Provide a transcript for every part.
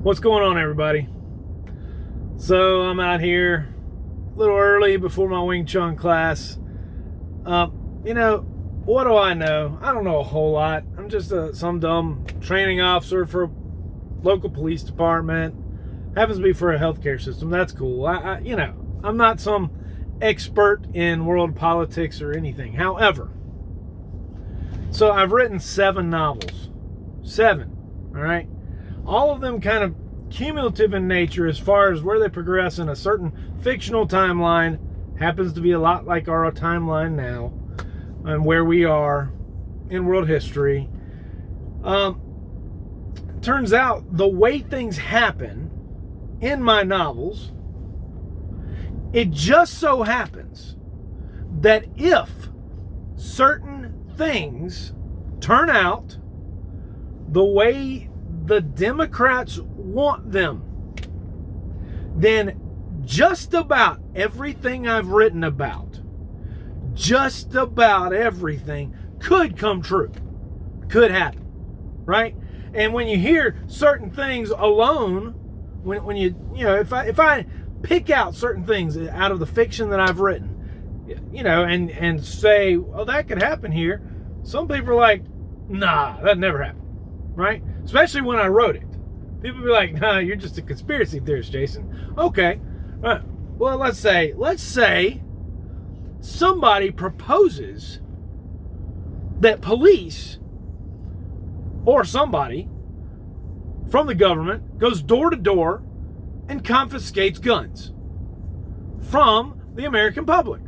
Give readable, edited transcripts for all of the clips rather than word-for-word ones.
What's going on, everybody? So I'm out here a little early before my Wing Chun class. What do I know? I don't know a whole lot. I'm just some dumb training officer for a local police department. Happens to be for a healthcare system. That's cool. I'm not some expert in world politics or anything. However, so I've written 7 novels. 7, all right? All of them kind of cumulative in nature as far as where they progress in a certain fictional timeline. Happens to be a lot like our timeline now and where we are in world history. Turns out the way things happen in my novels, it just so happens that if certain things turn out the way the Democrats want them, then just about everything I've written about, just about everything could come true, could happen, right? And when you hear certain things alone, if I pick out certain things out of the fiction that I've written, and say, well, that could happen here, some people are like, nah, that never happened. Right? Especially when I wrote it. People be like, nah, you're just a conspiracy theorist, Jason. Okay. Well, let's say somebody proposes that police or somebody from the government goes door to door and confiscates guns from the American public.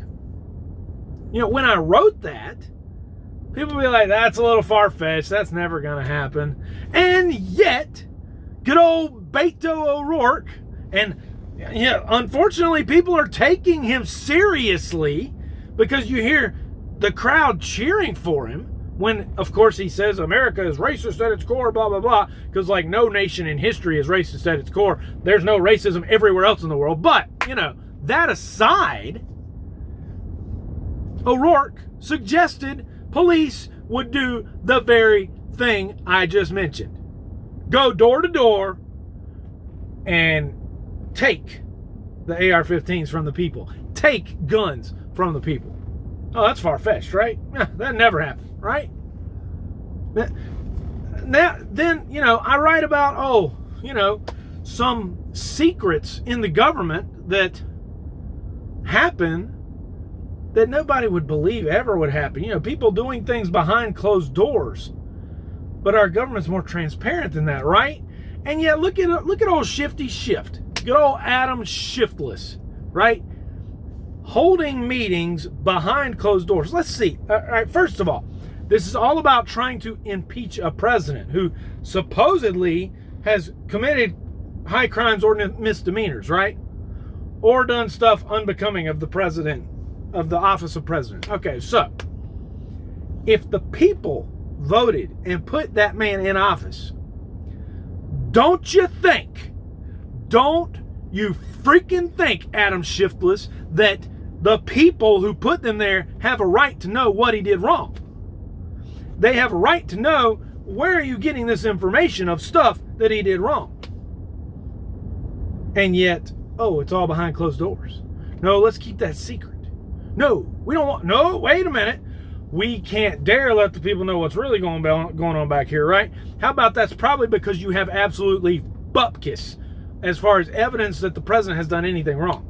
When I wrote that, people be like, that's a little far-fetched. That's never going to happen. And yet, good old Beto O'Rourke, and unfortunately, people are taking him seriously because you hear the crowd cheering for him when, of course, he says America is racist at its core, blah, blah, blah, because, like, no nation in history is racist at its core. There's no racism everywhere else in the world. But, that aside, O'Rourke suggested police would do the very thing I just mentioned. Go door to door and take the AR-15s from the people. Take guns from the people. Oh, that's far-fetched, right? That never happened, right? I write about, some secrets in the government that happen that nobody would believe ever would happen. People doing things behind closed doors. But our government's more transparent than that, right? And yet, look at old Shifty Shift. Good old Adam Shiftless, right? Holding meetings behind closed doors. Let's see. All right, first of all, this is all about trying to impeach a president who supposedly has committed high crimes or misdemeanors, right? Or done stuff unbecoming of the president, of the office of president. Okay, so if the people voted and put that man in office, don't you freaking think, Adam Shiftless, that the people who put them there have a right to know what he did wrong? They have a right to know, where are you getting this information of stuff that he did wrong? And yet, it's all behind closed doors. No, let's keep that secret. No, wait a minute. We can't dare let the people know what's really going on back here, right? How about that's probably because you have absolutely bupkis as far as evidence that the president has done anything wrong.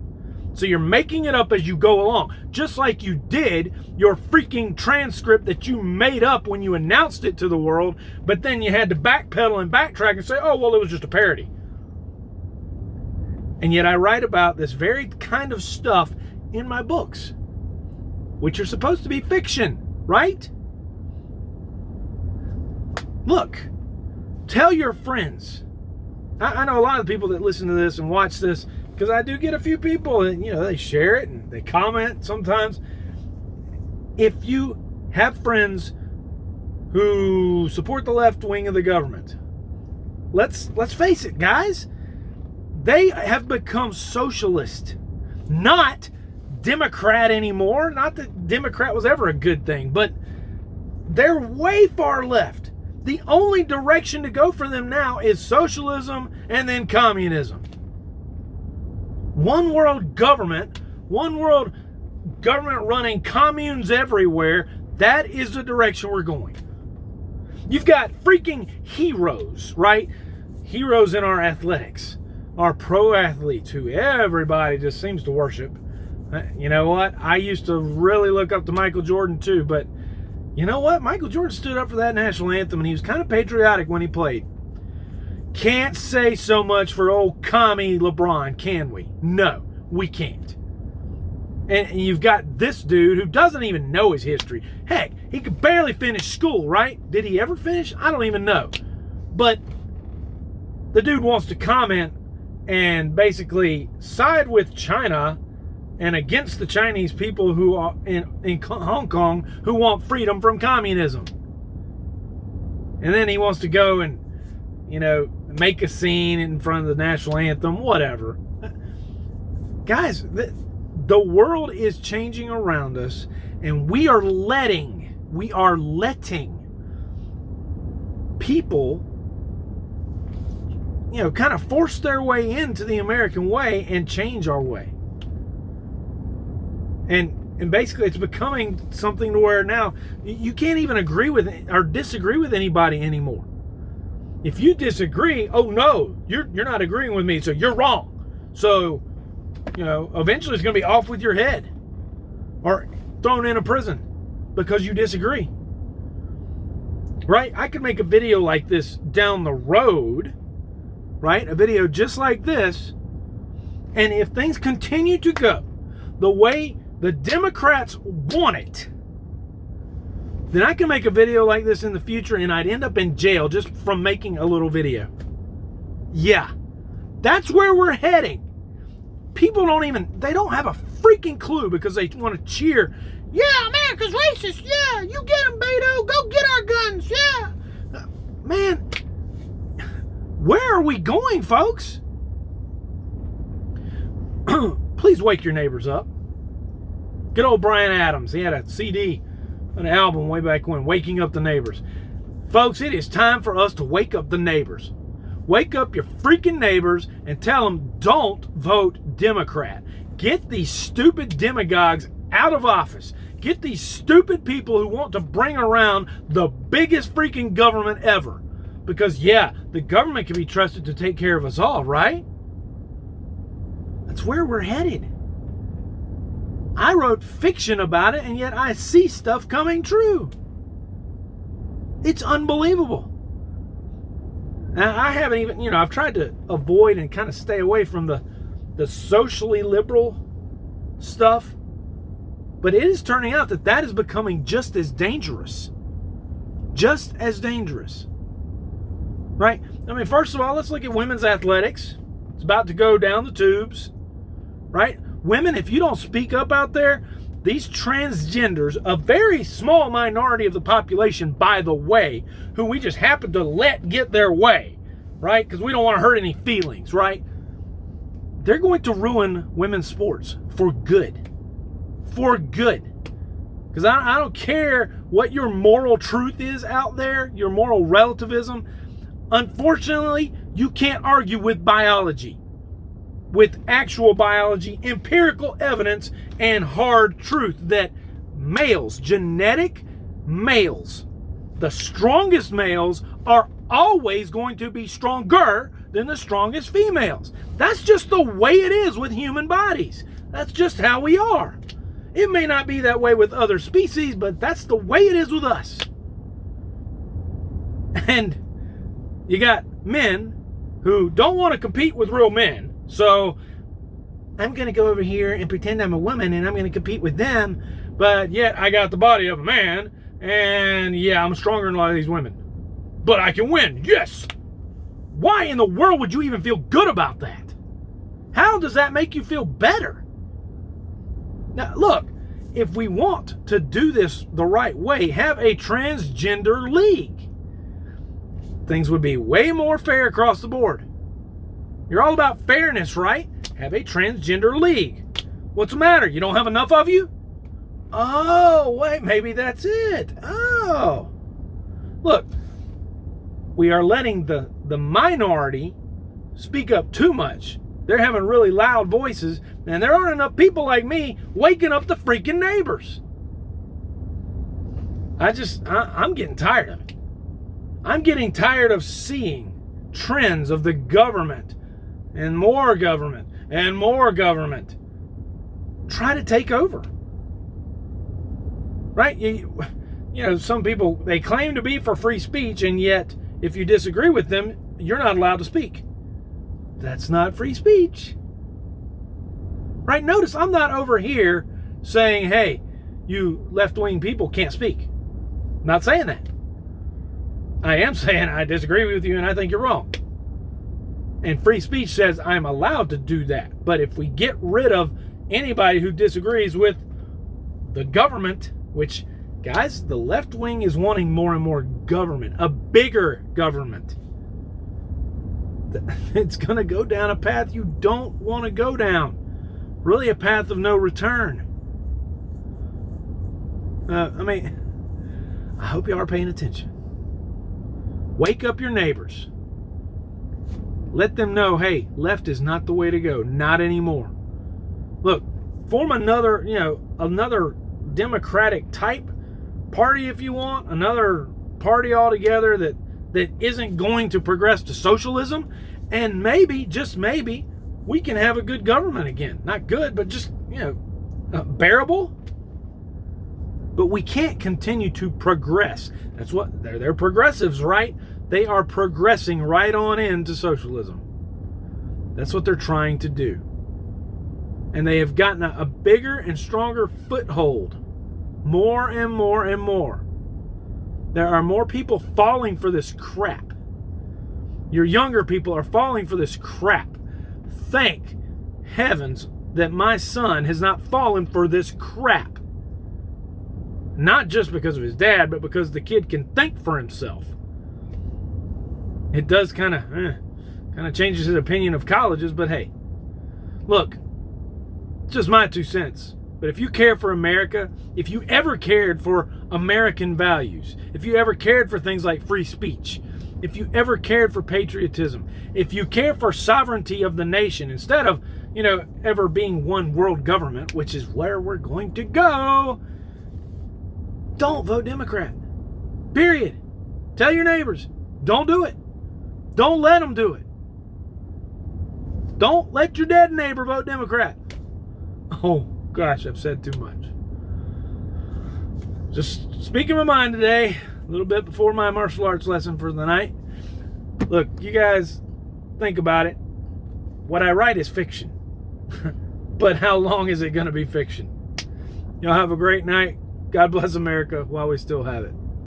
So you're making it up as you go along, just like you did your freaking transcript that you made up when you announced it to the world, but then you had to backpedal and backtrack and say, oh, well, it was just a parody. And yet I write about this very kind of stuff in my books, which are supposed to be fiction, right? Look, tell your friends. I know a lot of people that listen to this and watch this, because I do get a few people that, they share it and they comment sometimes. If you have friends who support the left wing of the government, let's face it, guys, they have become socialist, not Democrat anymore. Not that Democrat was ever a good thing, but they're way far left. The only direction to go for them now is socialism and then communism. One world government running communes everywhere. That is the direction we're going. You've got freaking heroes, right? Heroes in our athletics, our pro athletes who everybody just seems to worship. You know what? I used to really look up to Michael Jordan too, but you know what? Michael Jordan stood up for that national anthem and he was kind of patriotic when he played. Can't say so much for old commie LeBron, can we? No, we can't. And you've got this dude who doesn't even know his history. Heck, he could barely finish school, right? Did he ever finish? I don't even know. But the dude wants to comment and basically side with China and against the Chinese people who are in Hong Kong who want freedom from communism. And then he wants to go and, make a scene in front of the national anthem, whatever. Guys, the world is changing around us, and we are letting people, kind of force their way into the American way and change our way. And basically it's becoming something to where now you can't even agree with or disagree with anybody anymore. If you disagree, oh no, you're not agreeing with me, so you're wrong. So, eventually it's going to be off with your head or thrown in a prison because you disagree. Right? I could make a video like this down the road, right? A video just like this. And if things continue to go the way the Democrats want it, then I can make a video like this in the future and I'd end up in jail just from making a little video. Yeah, that's where we're heading. People they don't have a freaking clue because they want to cheer. Yeah, America's racist. Yeah, you get them, Beto. Go get our guns. Yeah. Man, where are we going, folks? Please wake your neighbors up. Good old Bryan Adams. He had a CD, an album way back when, Waking Up the Neighbors. Folks, it is time for us to wake up the neighbors. Wake up your freaking neighbors and tell them don't vote Democrat. Get these stupid demagogues out of office. Get these stupid people who want to bring around the biggest freaking government ever. Because, yeah, the government can be trusted to take care of us all, right? That's where we're headed. I wrote fiction about it, and yet I see stuff coming true. It's unbelievable. Now, I haven't even, I've tried to avoid and kind of stay away from the socially liberal stuff. But it is turning out that is becoming just as dangerous. Just as dangerous. Right? I mean, first of all, let's look at women's athletics. It's about to go down the tubes. Right? Women, if you don't speak up out there, these transgenders, a very small minority of the population, by the way, who we just happen to let get their way, right? Because we don't want to hurt any feelings, right? They're going to ruin women's sports for good. For good. Because I don't care what your moral truth is out there, your moral relativism. Unfortunately, you can't argue with biology. With actual biology, empirical evidence, and hard truth that males, genetic males, the strongest males are always going to be stronger than the strongest females. That's just the way it is with human bodies. That's just how we are. It may not be that way with other species, but that's the way it is with us. And you got men who don't want to compete with real men. So I'm going to go over here and pretend I'm a woman and I'm going to compete with them. But yet I got the body of a man. And yeah, I'm stronger than a lot of these women. But I can win. Yes. Why in the world would you even feel good about that? How does that make you feel better? Now, look, if we want to do this the right way, have a transgender league. Things would be way more fair across the board. You're all about fairness, right? Have a transgender league. What's the matter? You don't have enough of you? Oh, wait, maybe that's it. Oh. Look, we are letting the minority speak up too much. They're having really loud voices, and there aren't enough people like me waking up the freaking neighbors. I'm getting tired of it. I'm getting tired of seeing trends of the government and more government and more government try to take over. Right? You know, some people, they claim to be for free speech, and yet if you disagree with them, you're not allowed to speak. That's not free speech. Right? Notice I'm not over here saying, hey, you left-wing people can't speak. I'm not saying that. I am saying I disagree with you and I think you're wrong. And free speech says I'm allowed to do that. But if we get rid of anybody who disagrees with the government, which, guys, the left wing is wanting more and more government, a bigger government. It's going to go down a path you don't want to go down. Really a path of no return. I hope you are paying attention. Wake up your neighbors. Let them know, hey, left is not the way to go. Not anymore. Look, form another Democratic type party if you want. Another party altogether that isn't going to progress to socialism. And maybe, just maybe, we can have a good government again. Not good, but just, bearable. But we can't continue to progress. That's what they're progressives, right? They are progressing right on into socialism. That's what they're trying to do. And they have gotten a bigger and stronger foothold. More and more and more. There are more people falling for this crap. Your younger people are falling for this crap. Thank heavens that my son has not fallen for this crap. Not just because of his dad, but because the kid can think for himself. It does kind of changes his opinion of colleges, but hey, look, just my 2 cents. But if you care for America, if you ever cared for American values, if you ever cared for things like free speech, if you ever cared for patriotism, if you care for sovereignty of the nation, instead of, ever being one world government, which is where we're going to go, don't vote Democrat. Period. Tell your neighbors, don't do it. Don't let them do it. Don't let your dead neighbor vote Democrat. Oh, gosh, I've said too much. Just speaking my mind today, a little bit before my martial arts lesson for the night. Look, you guys, think about it. What I write is fiction. But how long is it going to be fiction? Y'all have a great night. God bless America while we still have it.